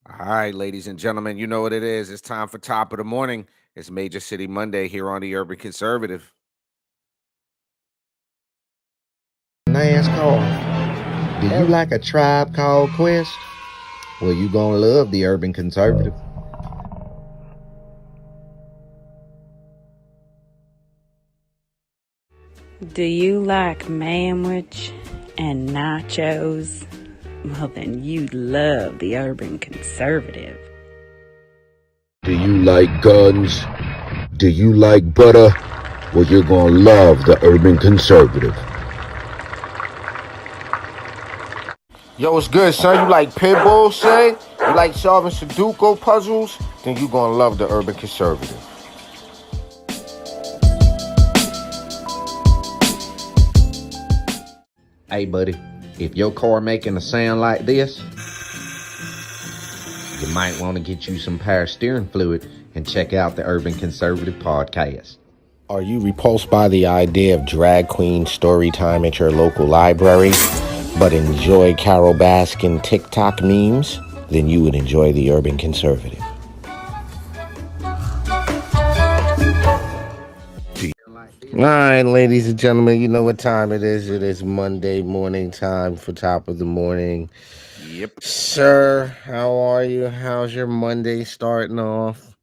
All right, ladies and gentlemen, you know what it is. It's time for Top of the Morning. It's Major City Monday here on the Urban Conservative. NASCAR. Do you like a Tribe Called Quest? Well, you gonna love the Urban Conservative. Do you like manwich and nachos? Well, then you'd love the Urban Conservative. Do you like guns? Do you like butter? Well, you're gonna love the Urban Conservative. Yo, what's good, son? You like pit bulls, say? You like solving Sudoku puzzles? Then you gonna love the Urban Conservative. Hey, buddy, if your car making a sound like this, you might want to get you some power steering fluid and check out the Urban Conservative podcast. Are you repulsed by the idea of drag queen story time at your local library, but enjoy Carol Baskin TikTok memes? Then you would enjoy the Urban Conservative. All right, ladies and gentlemen, you know what time it is. It is Monday morning time for Top of the Morning. Yep. Sir, how are you? How's your Monday starting off?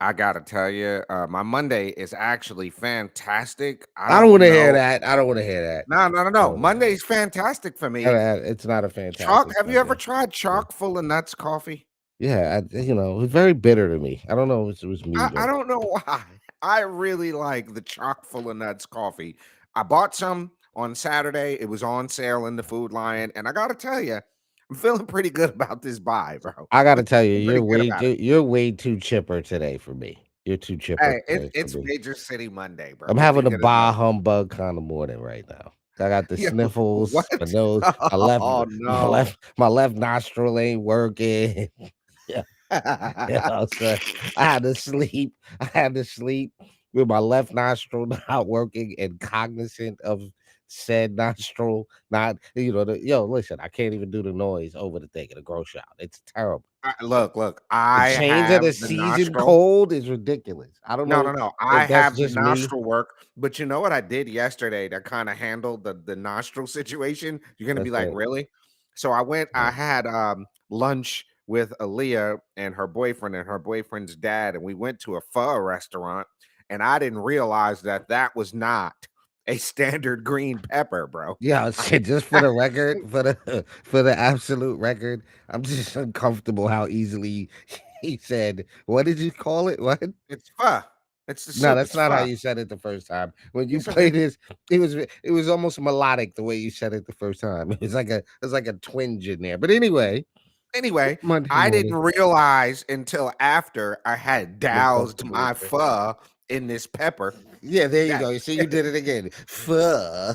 I got to tell you, my Monday is actually fantastic. I I don't don't want to hear know. that. I don't want to hear that. No, no, no, I no. don't want to hear Monday's fantastic for me. that. It's not a Chalk. fantastic Have you ever Monday. tried chock full of nuts coffee? Yeah, it's very bitter to me. I don't know if it was me, I but don't know why. I really like the chock full of nuts coffee. I bought some on Saturday. It was on sale in the Food Lion. And I got to tell you, I'm feeling pretty good about this buy, bro. I got to tell you, I'm pretty good about it. you're way too chipper today for me. You're too chipper Hey, today for it's me. Major City Monday, bro. I'm What you having a gonna do? bah humbug kind of morning right now. I got the Yo, what? sniffles, my nose, my left, Oh my no. left, my left nostril ain't working. Yeah, yeah. So I had to sleep. I had to sleep with my left nostril not working and cognizant of said nostril not. Listen, I can't even do the noise over the thing in the grocery out. It's terrible. Look. The I change of have the the season nostril. cold is ridiculous. I don't No, know no, no. I if that's have the just me. nostril work, but you know what I did yesterday to kind of handle the nostril situation? You're gonna be That's like, it. really? So I had lunch with Aaliyah and her boyfriend's dad, and we went to a pho restaurant, and I didn't realize that that was not a standard green pepper, bro. Yeah, shit, just for the record, for the absolute record, I'm just uncomfortable how easily he said, what did you call it? What? It's pho. It's the No, soup. that's It's not how pho. you said it the first time. When you Yes, I did. played this, it was almost melodic the way you said it the first time. It was like a twinge in there. But anyway, Anyway, Monday I didn't morning. realize until after I had doused Uncomfortable my with it. pho in this pepper Yeah, there you that go. You see, you did it again. Fuh.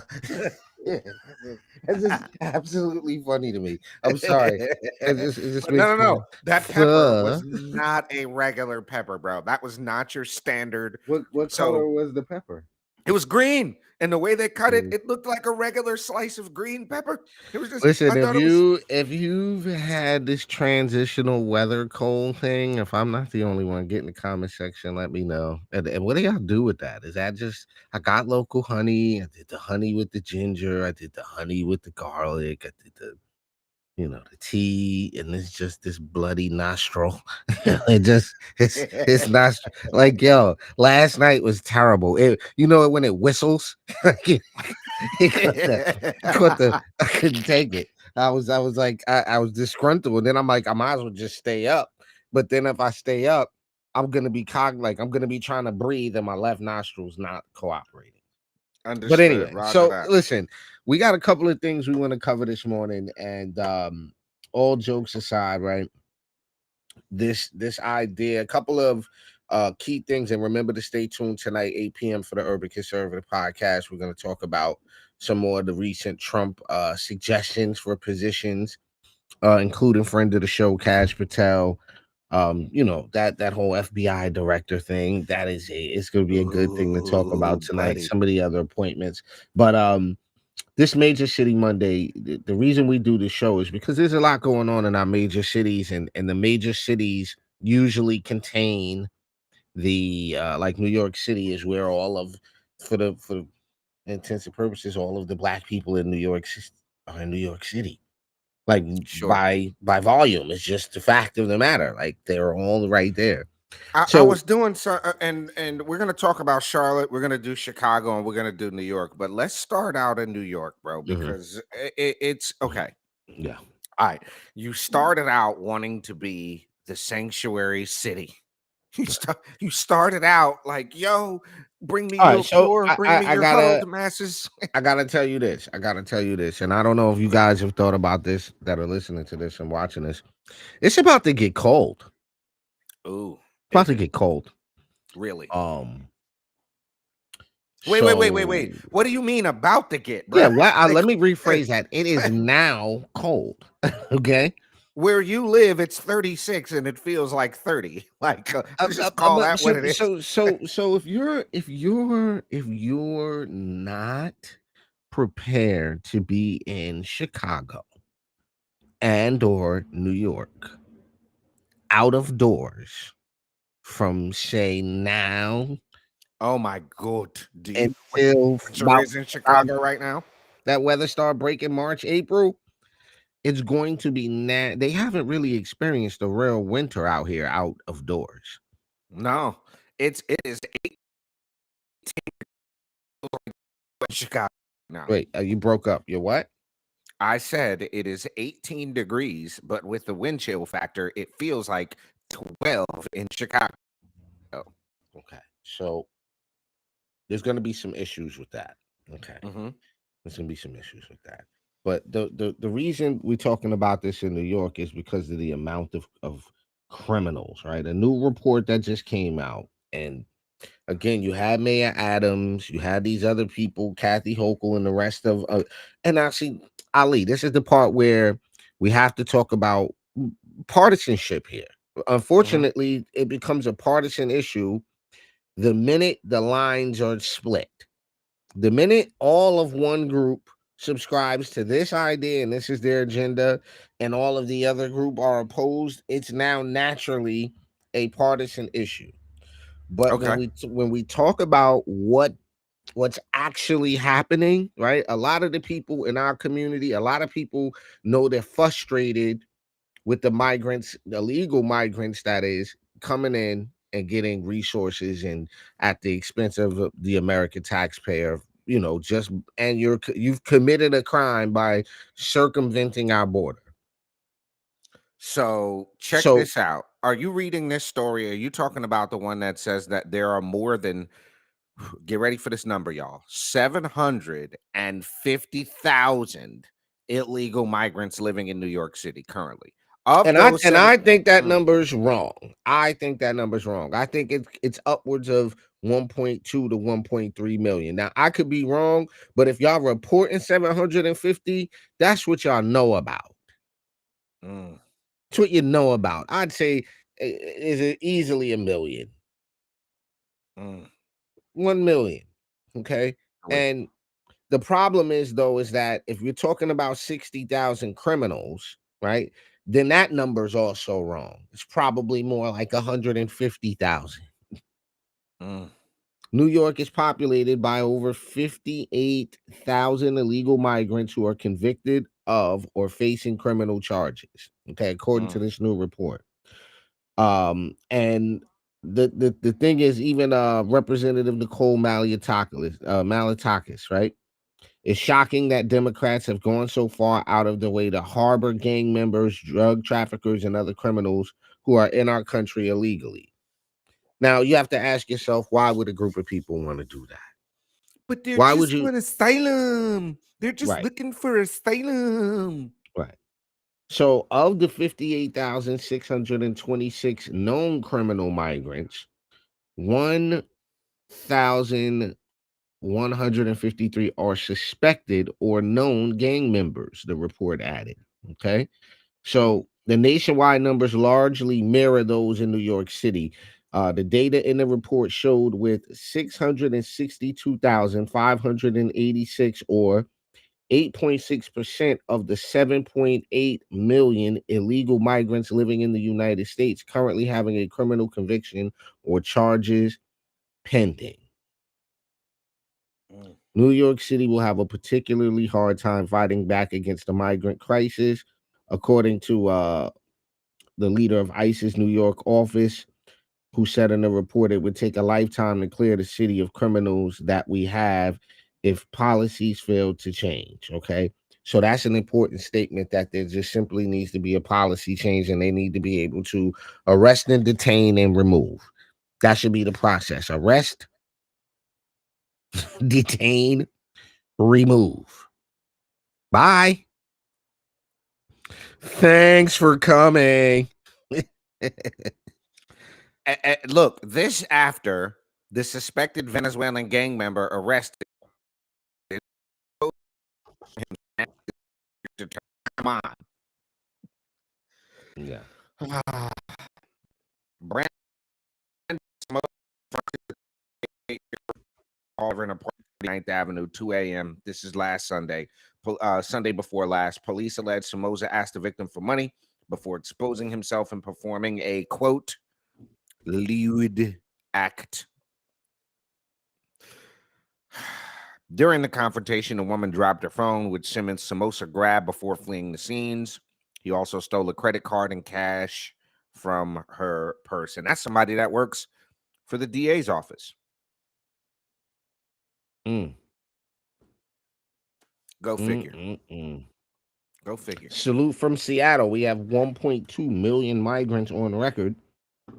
It's just absolutely funny to me. I'm sorry. It just but no, makes no, no. me That pepper was fuh. not a regular pepper, bro. That was not your standard. What So color was the pepper? it was green. And the way they cut it, Mm. it looked like a regular slice of green pepper. It was just, I Listen, if thought it was. you've had this transitional weather cold thing, if I'm not the only one, get in the comment section, let me know. And what do y'all do with that? Is that just I got local honey, I did the honey with the ginger, I did the honey with the garlic, I did the tea, and it's just this bloody nostril. It's not like yo. Last night was terrible. When it whistles, like it caught the. I couldn't take it. I was like I was disgruntled, and then I'm like I might as well just stay up. But then if I stay up, I'm gonna be I'm gonna be trying to breathe, and my left nostril's not cooperating. But Understood. anyway, Roger so that. listen, we got a couple of things we want to cover this morning, and all jokes aside, right? This idea, a couple of key things, and remember to stay tuned tonight, 8 p.m. for the Urban Conservative podcast. We're going to talk about some more of the recent Trump suggestions for positions, including friend of the show, Cash Patel. That whole FBI director thing. It's going to be a good thing to talk Ooh, about tonight. buddy. Some of the other appointments, but this Major City Monday, the reason we do the show is because there's a lot going on in our major cities, and the major cities usually contain the like New York City is where all of for intents and purposes, all of the black people in are in New York City. Like Sure. by volume, it's just the fact of the matter. Like they're all right there. I So was doing so, and we're gonna talk about Charlotte. We're gonna do Chicago, and we're gonna do New York. But let's start out in New York, bro, mhm, because it's okay. yeah. All right, you started out wanting to be the sanctuary city. You started out like, yo, bring me All right, your so poor, bring me I your huddled masses. I gotta tell you this. I gotta tell you this, and I don't know if you guys have thought about this that are listening to this and watching this. It's about to get cold. It's Ooh, about is to it get cold. really? Um, Wait. so What do you mean about to get, yeah, bro? well, Like, let me rephrase that. It is now cold. Okay. where you live, it's 36 and it feels like 30. Like, let's just call But that what it is. so if you're not prepared to be in Chicago and or New York out of doors from say now Oh my god. Do you know what until the temperature about is in uh, Chicago right now? that weather start breaking March, April, it's going to be they haven't really experienced a real winter out here out of doors. No. It is 8 in Chicago now. Wait, you broke up. You what? I said it is 18 degrees, but with the wind chill factor, it feels like 12 in Chicago. Okay. So there's going to be some issues with that. Okay. Hmm. There's going to be some issues with that. But the reason we're talking about this in New York is because of the amount of criminals, right? A new report that just came out. And again, you had Mayor Adams, you had these other people, Kathy Hochul, and the rest of and actually, Ali, this is the part where we have to talk about partisanship here. Hmm. Unfortunately, it becomes a partisan issue the minute the lines are split. The minute all of one group subscribes to this idea and this is their agenda, and all of the other group are opposed, it's now naturally a partisan issue. But Okay. when we talk about what's actually happening, right? A lot of the people in our community, a lot of people know they're frustrated with the migrants, the illegal migrants that is coming in and getting resources and at the expense of the American taxpayer, just and you've committed a crime by circumventing our border. So check So this out. Are you reading this story? Are you talking about the one that says that there are more than, get ready for this number, y'all, 750,000 illegal migrants living in New York City currently? Of and I those and seven, I think that mm, number's wrong. I think that number's wrong. I think it's upwards of 1.2 to 1.3 million. Now I could be wrong, but if y'all reporting 750, that's what y'all know about. mm, It's what you know about. I'd say is it easily a million, mm, 1 million. Okay. three. And the problem is though, is that if you're talking about 60,000 criminals, right, then that number is also wrong. It's probably more like 150,000. Mm, New York is populated by over 58,000 illegal migrants who are convicted of or facing criminal charges. Okay, according mm, to this new report. And the thing is, even Representative Nicole Malliotakis, right? It's shocking that Democrats have gone so far out of their way to harbor gang members, drug traffickers, and other criminals who are in our country illegally. Now, you have to ask yourself, why would a group of people want to do that? but they're Why would just you? want asylum. They're just Right, looking for asylum. right. So, of the 58,626 known criminal migrants, 1,153 are suspected or known gang members, the report added. Okay. Mm, So the nationwide numbers largely mirror those in New York City. The data in the report showed with 662,586 or 8.6% of the 7.8 million illegal migrants living in the United States currently having a criminal conviction or charges pending. New York City will have a particularly hard time fighting back against the migrant crisis, according to the leader of ICE's New York office, who said in a report it would take a lifetime to clear the city of criminals that we have if policies fail to change. Okay. So that's an important statement, that there just simply needs to be a policy change and they need to be able to arrest and detain and remove. That should be the process. Arrest, detain, remove. Bye. Thanks for coming. Look, this after the suspected Venezuelan gang member arrested. Come on. Yeah. Brand over in a 9th Avenue, 2 a.m. This is last Sunday, Sunday before last. Police alleged Somoza asked the victim for money before exposing himself and performing a, quote, lewd act. During the confrontation, the woman dropped her phone, which Simmons Somoza grabbed before fleeing the scenes. He also stole a credit card and cash from her purse. And that's somebody that works for the DA's office. Go figure. Go figure. Salute from Seattle. We have 1.2 million migrants on record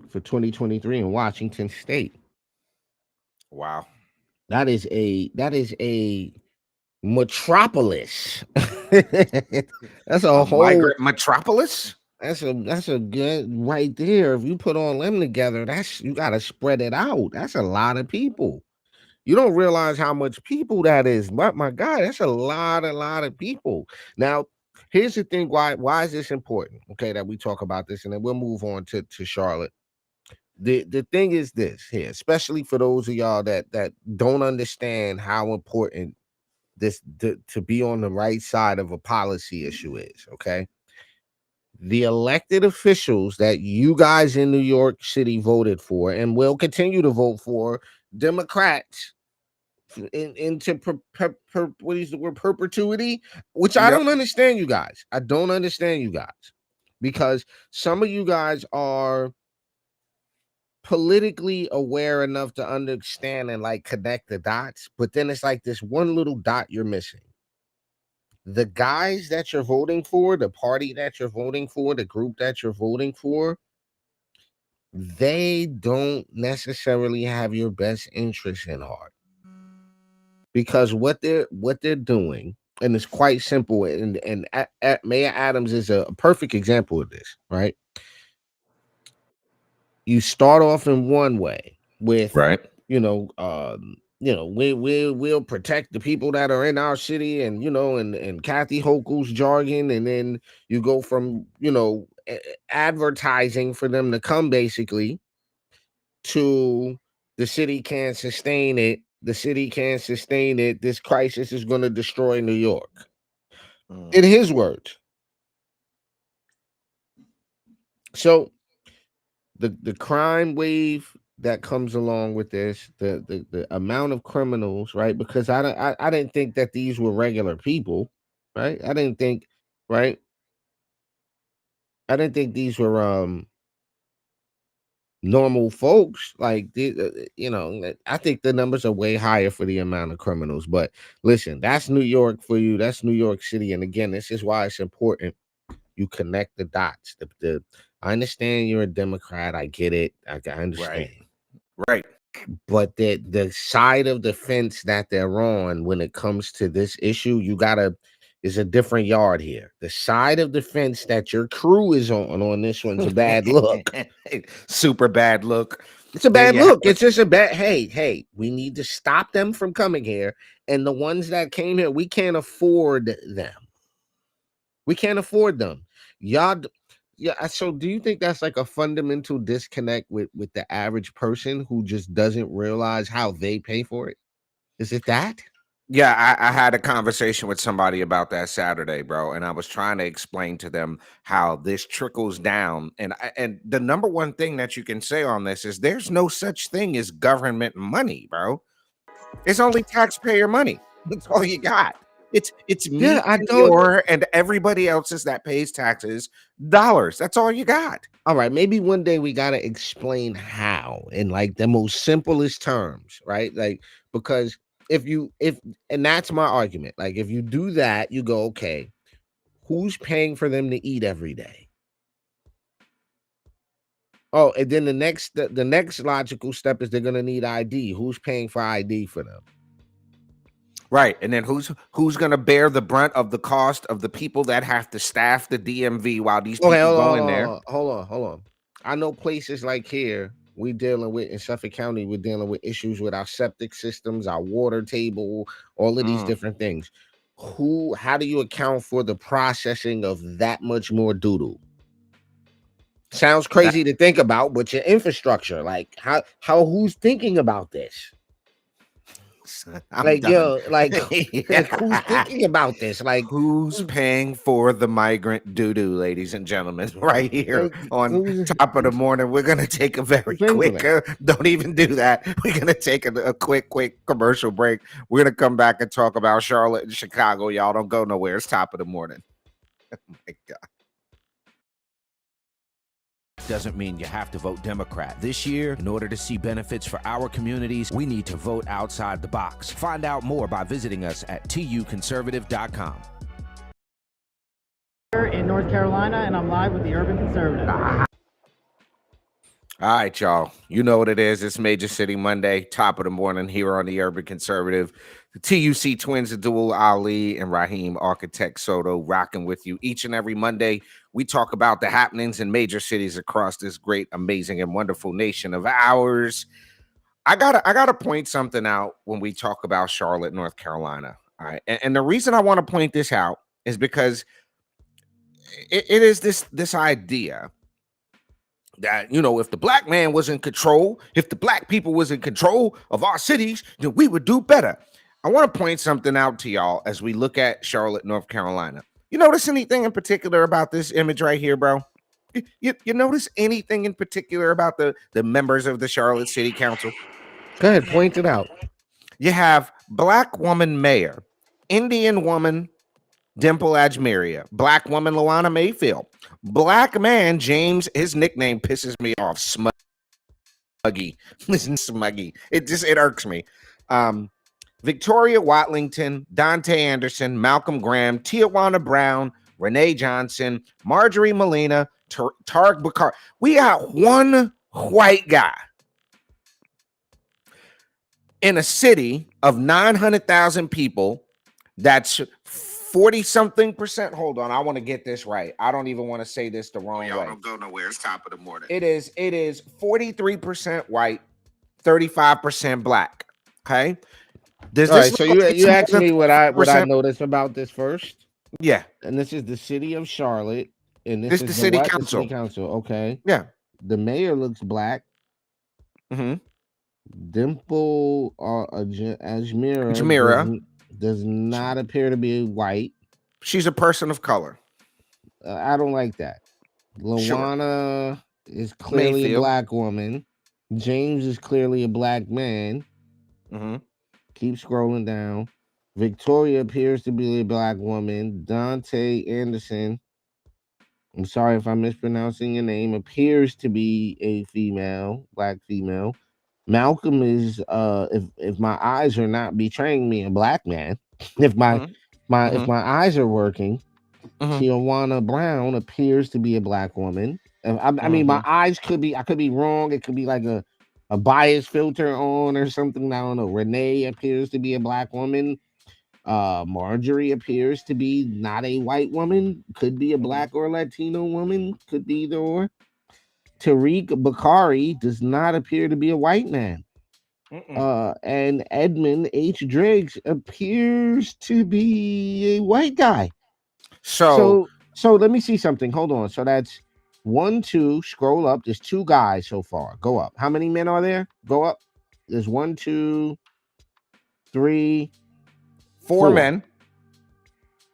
for 2023 in Washington State. Wow. That is a metropolis. That's a whole migrant metropolis. That's a good right there. If you put all them together, you gotta spread it out. That's a lot of people. You don't realize how much people that is. But my God, that's a lot of people. Now, here's the thing. Why is this important? Okay, that we talk about this, and then we'll move on to Charlotte. The thing is this here, especially for those of y'all that don't understand how important this to be on the right side of a policy issue is. Okay. The elected officials that you guys in New York City voted for and will continue to vote for, Democrats, into what is the word, perpetuity, which I don't understand, you guys. I don't understand you guys, because some of you guys are politically aware enough to understand and like connect the dots, but then it's like this one little dot you're missing. The guys that you're voting for, the party that you're voting for, the group that you're voting for, they don't necessarily have your best interest in heart. Because what they're doing, and it's quite simple, and Mayor Adams is a perfect example of this, right? You start off in one way with, right, we'll protect the people that are in our city, and and Kathy Hochul's jargon, and then you go from advertising for them to come basically to the city can't sustain it. The city can't sustain it. This crisis is going to destroy New York. In his words. So the crime wave that comes along with this, the amount of criminals, right? Because I didn't think that these were regular people, right? I didn't think these were normal folks. Like I think the numbers are way higher for the amount of criminals. But listen, that's New York for you. That's New York City. And again, this is why it's important you connect the dots. I understand you're a Democrat. I get it. I understand. Right. But the side of the fence that they're on when it comes to this issue, is a different yard here. The side of the fence that your crew is on this one's a bad look. Super bad look. It's a bad look. It's just a bad, hey, we need to stop them from coming here. And the ones that came here, we can't afford them. We can't afford them. Y'all, yeah. So do you think that's like a fundamental disconnect with the average person who just doesn't realize how they pay for it? Is it that? Yeah, I had a conversation with somebody about that Saturday, bro, and I was trying to explain to them how this trickles down. And the number one thing that you can say on this is there's no such thing as government money, bro. It's only taxpayer money. That's all you got. It's Yeah, me I and don't. your and everybody else's that pays taxes dollars. That's all you got. All right, maybe one day we gotta explain how in like the most simplest terms, right? Like because if and that's my argument. Like if you do that, you go, okay, who's paying for them to eat every day? Oh, and then the next logical step is they're gonna need ID. Who's paying for ID for them? Right. And then who's gonna bear the brunt of the cost of the people that have to staff the DMV while these Okay, people go in there? hold on. I know places like here we dealing with in Suffolk County, we're dealing with issues with our septic systems, our water table, all of these Mm. different things. How do you account for the processing of that much more doodle? Sounds That crazy to think about, but your infrastructure, like who's thinking about this? I'm Like, done. yo, like, like who's Yeah. thinking about this? Like, Who's who's, paying for the migrant doo-doo, ladies and gentlemen? Right here like, on who's, top of the morning. We're gonna take a very who's paying for quick. that? Don't even do that. We're gonna take a quick commercial break. We're gonna come back and talk about Charlotte and Chicago. Y'all don't go nowhere. It's top of the morning. My God. Doesn't mean you have to vote Democrat. This year, in order to see benefits for our communities, we need to vote outside the box. Find out more by visiting us at tuconservative.com. In North Carolina, and I'm live with the Urban Conservative. All right, y'all. You know what it is. It's Major City Monday, top of the morning here on the Urban Conservative. The TUC twins, Abdul Ali and Raheem Architect Soto, rocking with you each and every Monday. We talk about the happenings in major cities across this great, amazing, and wonderful nation of ours. I gotta point something out when we talk about Charlotte, North Carolina. All right, and the reason I want to point this out is because it is this idea that, you know, if the black man was in control, if the black people was in control of our cities, then we would do better. I want to point something out to y'all as we look at Charlotte, North Carolina. You notice anything in particular about this image right here, bro? You notice anything in particular about the members of the Charlotte City Council? Go ahead, point it out. You have black woman mayor, Indian woman Dimple Ajmeria, black woman Luana Mayfield, black man James. His nickname pisses me off. Smuggy. Listen, Smuggy. It irks me. Victoria Watlington, Dante Anderson, Malcolm Graham, Tijuana Brown, Renee Johnson, Marjorie Molina, Tarek Bakar. We got one white guy in a city of 900,000 people. That's 40 something percent. Hold on, I want to get this right. I don't even want to say this the wrong way. Don't go nowhere. It's top of the morning. It is 43% white, 35% black. Okay. Does All this right, so look like it's you more asked than me what I 40%? noticed about this first, Yeah. and this is the city of Charlotte, and This this the is the city what? The council. city council. Okay, Yeah. the mayor looks black. Mm-hmm. Dimple Ajmira Jamira. does not appear to be white. She's a person of color. I don't like that. Sure. Luana is clearly a Mayfield. black woman. James is clearly a black man. Mm-hmm. Keep scrolling down. Victoria appears to be a black woman. Dante Anderson, I'm sorry if I'm mispronouncing your name, appears to be a female, black female. Malcolm is if my eyes are not betraying me, a black man. If my Mm-hmm. if my eyes are working, Mm-hmm. Tijuana Brown appears to be a black woman. I mean, my eyes could be, I could be wrong. It could be like a bias filter on or something. I don't know. Renee appears to be a black woman. Marjorie appears to be not a white woman. Could be a black or Latino woman. Could be either or. Tariq Bakari does not appear to be a white man. And Edmund H. Driggs appears to be a white guy. So So let me see something. Hold on. So that's 1, 2. Scroll up. There's 2 guys so far. Go up. How many men are there? Go up. There's 1, 2, 3, Four men.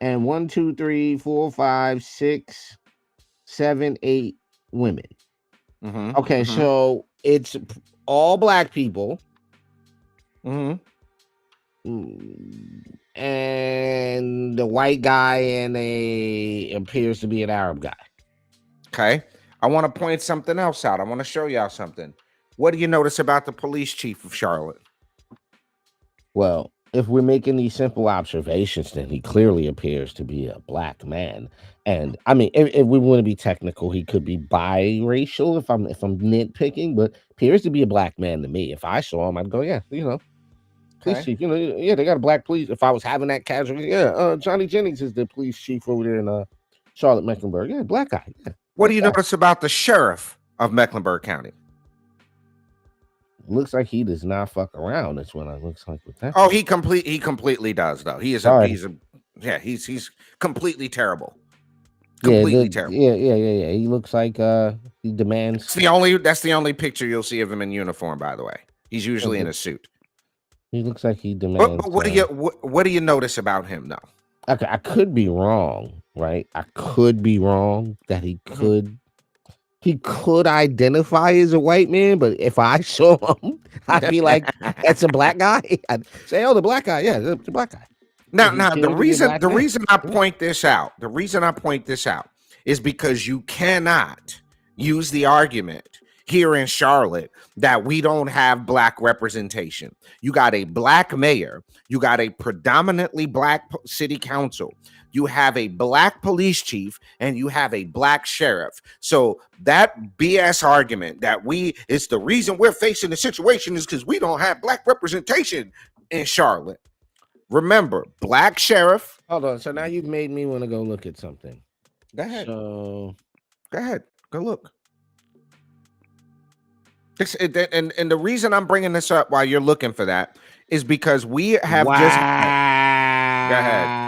And 1, 2, 3, 4, 5, 6, 7, 8 women. Okay, so it's all black people. And the white guy and appears to be an Arab guy. Okay. I want to point something else out. I want to show y'all something. What do you notice about the police chief of Charlotte? Well, if we're making these simple observations, then he clearly appears to be a black man. And I mean, if we want to be technical, he could be biracial if I'm nitpicking, but appears to be a black man to me. If I saw him, I'd go, yeah, police chief, yeah, they got a black police. If I was having that casualty, Johnny Jennings is the police chief over there in Charlotte, Mecklenburg. Yeah, black guy. Yeah. What do you notice about the sheriff of Mecklenburg County? Looks like he does not fuck around. That's what it looks like with that. Oh, he completely does though. He's completely terrible. Completely terrible. Yeah. He looks like he demands. That's the only picture you'll see of him in uniform, by the way. He's usually in a suit. He looks like he demands. But what do you notice about him though? I could be wrong, right? I could be wrong that he could identify as a white man, but if I saw him, I'd be like, that's a black guy. I'd say, oh, the black guy, yeah, the black guy. Now the reason I point this out is because you cannot use the argument here in Charlotte that we don't have black representation. You got a black mayor, you got a predominantly black city council, you have a black police chief, and you have a black sheriff. So that BS argument that it's the reason we're facing the situation is because we don't have black representation in Charlotte. Remember, black sheriff. Hold on. So now you've made me want to go look at something. Go ahead. So go ahead. Go look. And the reason I'm bringing this up while you're looking for that is because we have just. Go ahead.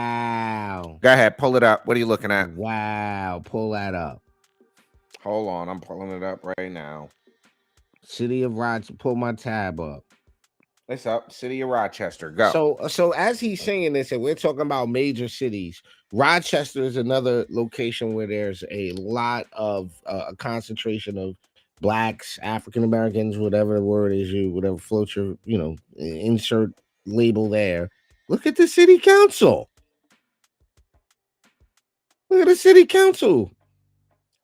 Go ahead. Pull it up. What are you looking at? Wow. Pull that up. Hold on. I'm pulling it up right now. City of Rochester. Pull my tab up. It's up. City of Rochester. Go. So as he's saying this, and we're talking about major cities, Rochester is another location where there's a lot of a concentration of blacks, African Americans, whatever the word is, whatever floats your, insert label there. Look at the city council. Look at the city council.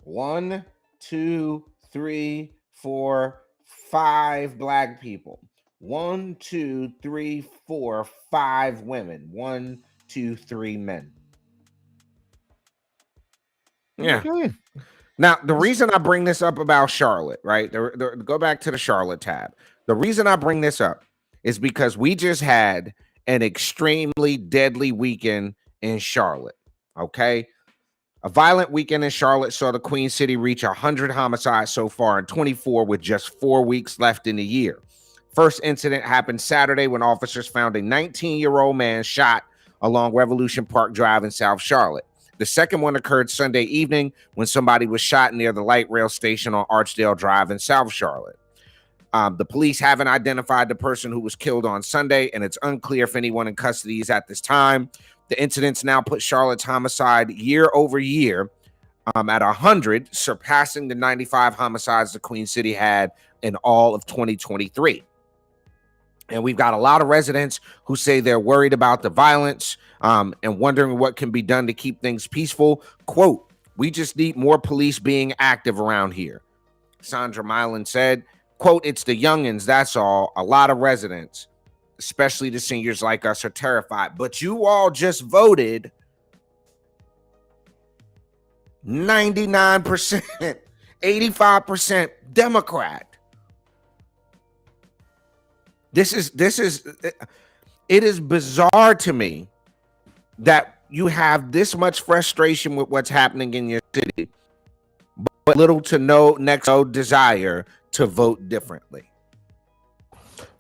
1, 2, 3, 4, 5 black people. 1, 2, 3, 4, 5 women. 1, 2, 3 men. Yeah. Okay. Now, the reason I bring this up about Charlotte, right? Go back to the Charlotte tab. The reason I bring this up is because we just had an extremely deadly weekend in Charlotte. Okay. A violent weekend in Charlotte saw the Queen City reach 100 homicides so far in 24 with just 4 weeks left in the year. First incident happened Saturday when officers found a 19-year-old man shot along Revolution Park Drive in South Charlotte. The second one occurred Sunday evening when somebody was shot near the light rail station on Archdale Drive in South Charlotte. The police haven't identified the person who was killed on Sunday, and it's unclear if anyone in custody is at this time. The incidents now put Charlotte's homicide year over year at 100, surpassing the 95 homicides the Queen City had in all of 2023. And we've got a lot of residents who say they're worried about the violence and wondering what can be done to keep things peaceful. Quote, "We just need more police being active around here." Sandra Milan said, quote, "It's the youngins, that's all. A lot of residents, especially the seniors like us, are terrified. But you all just voted 99%, 85% Democrat. It is bizarre to me that you have this much frustration with what's happening in your city, but little to no desire to vote differently.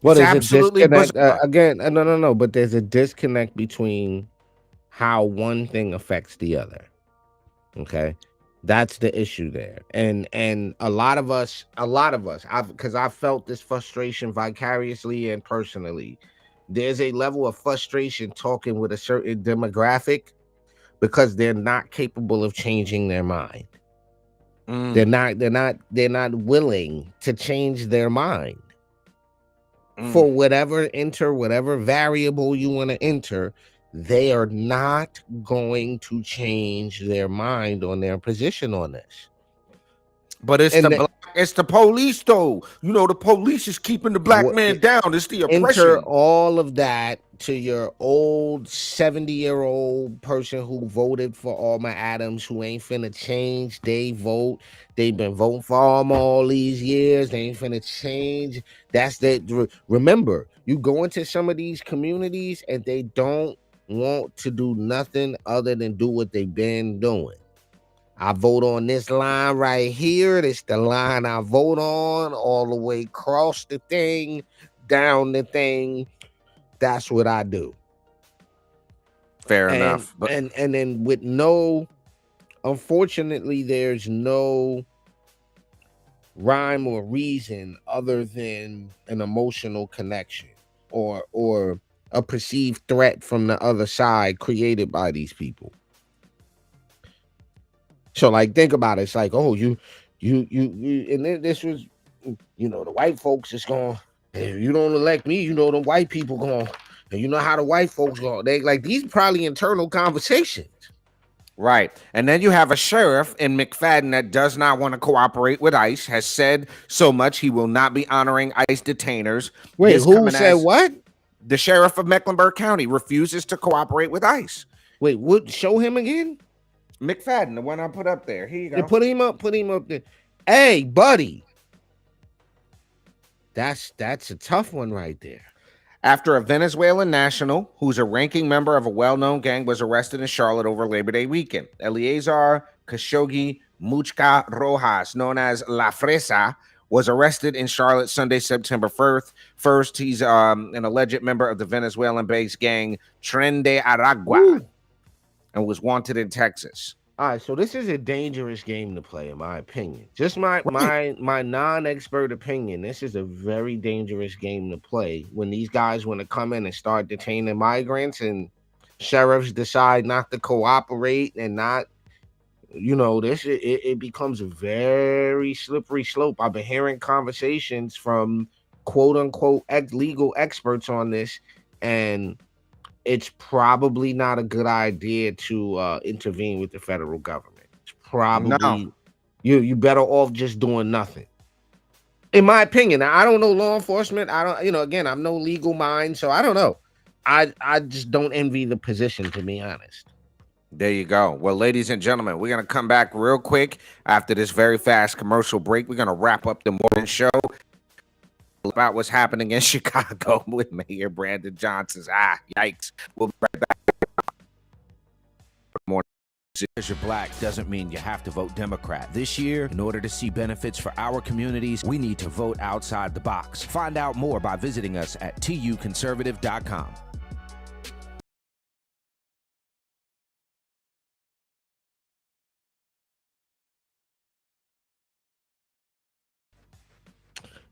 Well, it's absolutely again. No. But there's a disconnect between how one thing affects the other. Okay, that's the issue there. And a lot of us, because I've felt this frustration vicariously and personally. there's a level of frustration talking with a certain demographic because they're not capable of changing their mind. They're not willing to change their mind. For whatever variable you want to enter, they are not going to change their mind on their position on this. But it's it's the police, though. You know, the police is keeping the black man down. It's the oppression. Enter all of that to your old 70-year-old person who voted for Alma Adams, who ain't finna change. They vote. They've been voting for Alma all these years. They ain't finna change. That's that. Remember, you go into some of these communities and they don't want to do nothing other than do what they've been doing. I vote on this line right here. This the line I vote on, all the way across the thing, down the thing. That's what I do. Fair enough. But and then with unfortunately, there's no rhyme or reason other than an emotional connection or a perceived threat from the other side created by these people. So, like, think about it. It's like, oh, you, and then this was, the white folks is going, hey, you don't elect me, the white people going, and you know how the white folks go. They like these probably internal conversations. Right. And then you have a sheriff in McFadden that does not want to cooperate with ICE, has said so much he will not be honoring ICE detainers. Wait, who said what? The sheriff of Mecklenburg County refuses to cooperate with ICE. Wait, what? Show him again? McFadden, the one I put up there. Here you go. Yeah, put him up there. Hey, buddy. That's a tough one right there. After a Venezuelan national, who's a ranking member of a well-known gang, was arrested in Charlotte over Labor Day weekend. Eleazar Khashoggi Muchka Rojas, known as La Fresa, was arrested in Charlotte Sunday, September 1st. First, he's an alleged member of the Venezuelan-based gang Tren de Aragua. And was wanted in Texas. All right, so this is a dangerous game to play, in my opinion. Just my non-expert opinion. This is a very dangerous game to play when these guys want to come in and start detaining migrants, and sheriffs decide not to cooperate and not, it becomes a very slippery slope. I've been hearing conversations from quote unquote legal experts on this, and it's probably not a good idea to intervene with the federal government. It's probably you better off just doing nothing. In my opinion. Now, I don't know law enforcement. I don't, again, I'm no legal mind, so I don't know. I just don't envy the position, to be honest. There you go. Well, ladies and gentlemen, we're going to come back real quick after this very fast commercial break. We're going to wrap up the morning show about what's happening in Chicago with Mayor Brandon Johnson's yikes. We'll be right back. Because you're black doesn't mean you have to vote Democrat. This year, in order to see benefits for our communities, we need to vote outside the box. Find out more by visiting us at tuconservative.com.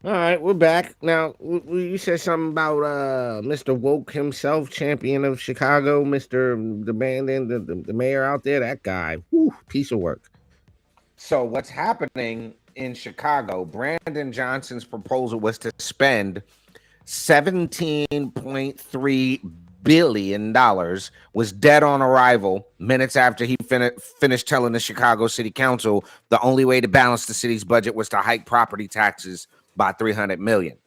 All right, we're back. Now, you said something about Mr. Woke himself, champion of Chicago, Mr. the mayor out there, that guy. Whew, piece of work. So what's happening in Chicago, Brandon Johnson's proposal was to spend $17.3 billion, was dead on arrival minutes after he finished telling the Chicago City Council the only way to balance the city's budget was to hike property taxes by $300 million.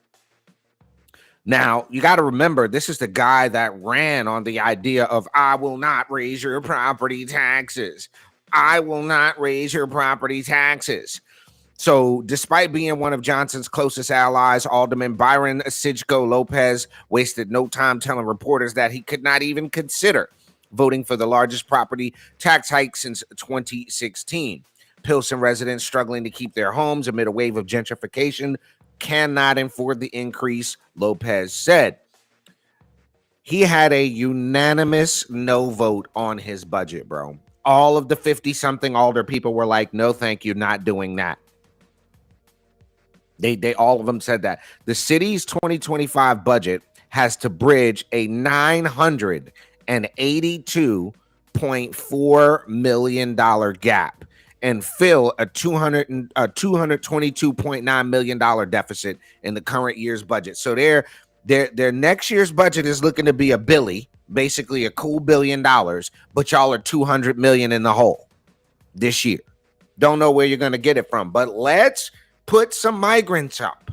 Now, you got to remember, this is the guy that ran on the idea of, I will not raise your property taxes. I will not raise your property taxes. So despite being one of Johnson's closest allies, Alderman Byron Sigco Lopez wasted no time telling reporters that he could not even consider voting for the largest property tax hike since 2016. Pilsen residents struggling to keep their homes amid a wave of gentrification cannot afford the increase, Lopez said. He had a unanimous no vote on his budget, bro. All of the 50-something alder people were like, no, thank you, not doing that. They all of them said that. The city's 2025 budget has to bridge a $982.4 million gap and fill a $222.9 million deficit in the current year's budget. So their next year's budget is looking to be a billy, basically a cool $1 billion, but y'all are 200 million in the hole this year. Don't know where you're going to get it from, but let's put some migrants up.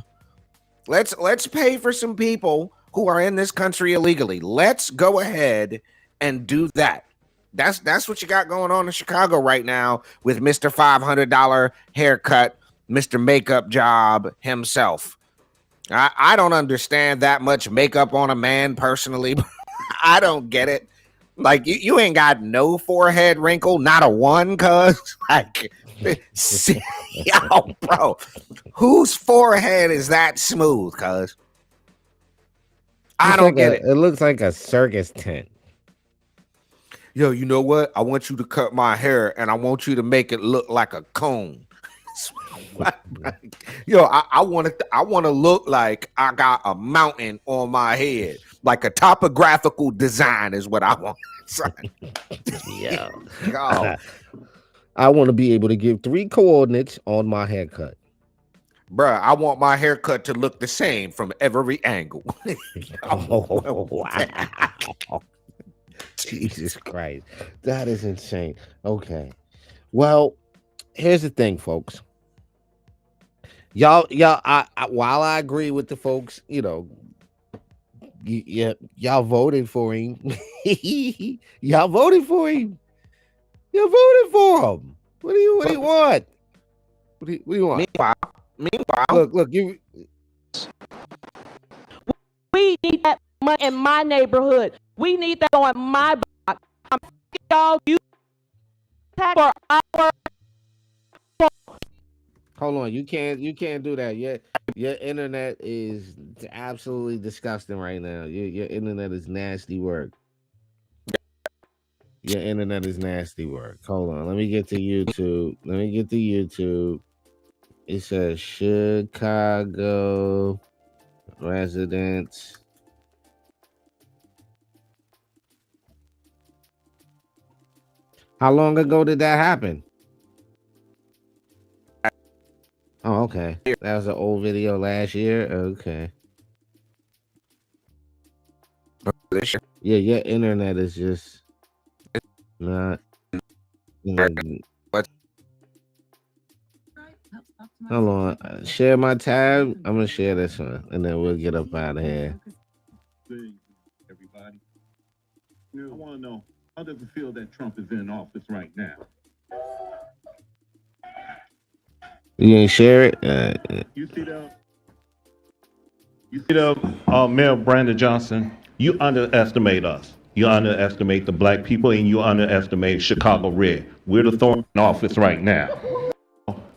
Let's pay for some people who are in this country illegally. Let's go ahead and do that. That's what you got going on in Chicago right now with Mr. $500 haircut, Mr. Makeup Job himself. I don't understand that much makeup on a man personally. I don't get it. Like you ain't got no forehead wrinkle, not a one, cuz like yo, bro, whose forehead is that smooth, cuz? I don't get it. It looks like a circus tent. Yo, you know what? I want you to cut my hair and I want you to make it look like a cone. Yo, I want to look like I got a mountain on my head, like a topographical design is what I want. Yeah. God. I want to be able to give 3 coordinates on my haircut. Bruh, I want my haircut to look the same from every angle. Oh, wow. Jesus Christ. That is insane. Okay. Well, here's the thing, folks. Y'all, while I agree with the folks, you know, y'all voted for him. Y'all voted for him. You voted for him. What do you want? What do you want? Meanwhile, look, you. We need that money in my neighborhood. We need that on my block. I'm y'all. You for our. Hold on, you can't do that. Your internet is absolutely disgusting right now. Your internet is nasty work. Your internet is nasty work. Hold on, let me get to YouTube. It says Chicago residents. How long ago did that happen? Oh, okay. That was an old video last year. Okay. Yeah, your internet is just not. Hold on. Share my tab. I'm gonna share this one, and then we'll get up out of here. Everybody, I want to know, how does it feel that Trump is in office right now? You ain't share it? You see the Mayor Brandon Johnson? You underestimate us. You underestimate the black people, and you underestimate Chicago Red. We're the thorn in office right now.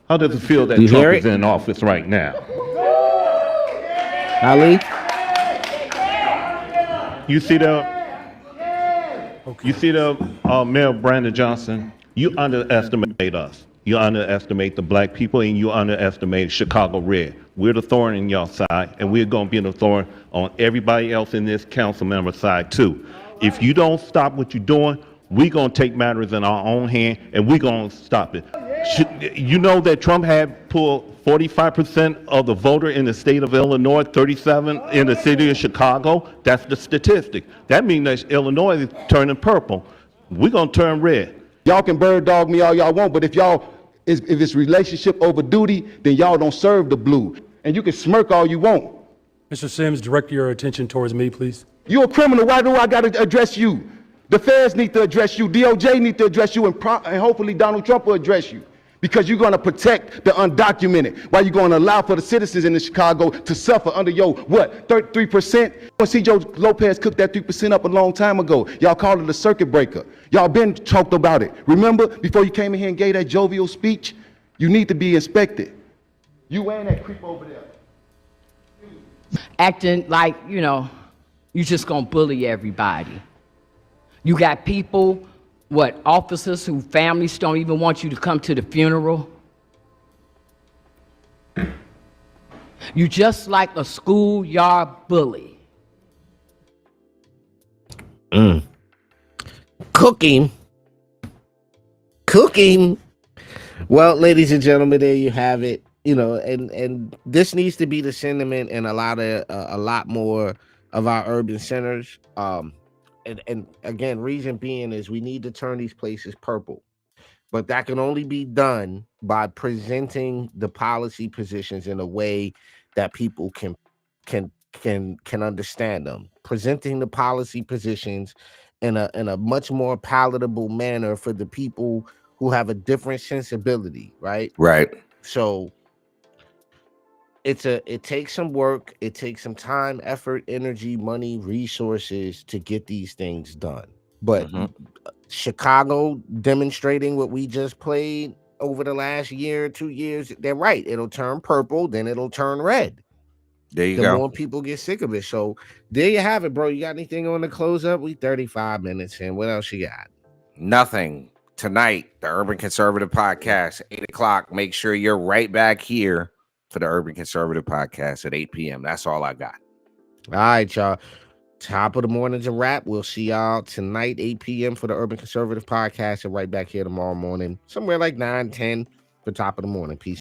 How does it feel that Trump is in office right now? Ali? You see the Mayor Brandon Johnson? You underestimate us. You underestimate the black people, and you underestimate Chicago Red. We're the thorn in y'all side, and we're going to be the thorn on everybody else in this council member side too. If you don't stop what you're doing, we're going to take matters in our own hand, and we're going to stop it. You know that Trump had pulled 45% of the voter in the state of Illinois, 37 in the city of Chicago? That's the statistic. That means that Illinois is turning purple. We're going to turn red. Y'all can bird dog me all y'all want, but if it's relationship over duty, then y'all don't serve the blue. And you can smirk all you want. Mr. Sims, direct your attention towards me, please. You're a criminal. Why do I got to address you? The feds need to address you. DOJ need to address you, and hopefully Donald Trump will address you. Because you're going to protect the undocumented. Why you going to allow for the citizens in Chicago to suffer under your, 33%? When C. Joe Lopez cooked that 3% up a long time ago. Y'all called it a circuit breaker. Y'all been talked about it. Remember, before you came in here and gave that jovial speech, you need to be inspected. You and that creep over there. Acting like, you just gonna bully everybody. You got people, officers whose families don't even want you to come to the funeral. You just like a schoolyard bully. Cooking. Well, ladies and gentlemen, there you have it. You know, and this needs to be the sentiment in a lot more of our urban centers. And again, reason being is we need to turn these places purple, but that can only be done by presenting the policy positions in a way that people can understand them. Presenting the policy positions in a much more palatable manner for the people who have a different sensibility, right? Right. So it takes some work, it takes some time, effort, energy, money, resources to get these things done. But Chicago demonstrating what we just played over the last year or 2 years, they're right. It'll turn purple, then it'll turn red. There you The go. more people get sick of it. So there you have it, bro. You got anything on the close up? We 35 minutes in. What else you got? Nothing. Tonight, the Urban Conservative Podcast, 8 o'clock. Make sure you're right back here for the Urban Conservative Podcast at 8 p.m. That's all I got. All right, y'all. Top of the morning's a wrap. We'll see y'all tonight, 8 p.m. for the Urban Conservative Podcast, and right back here tomorrow morning, somewhere like 9, 10 for top of the morning. Peace.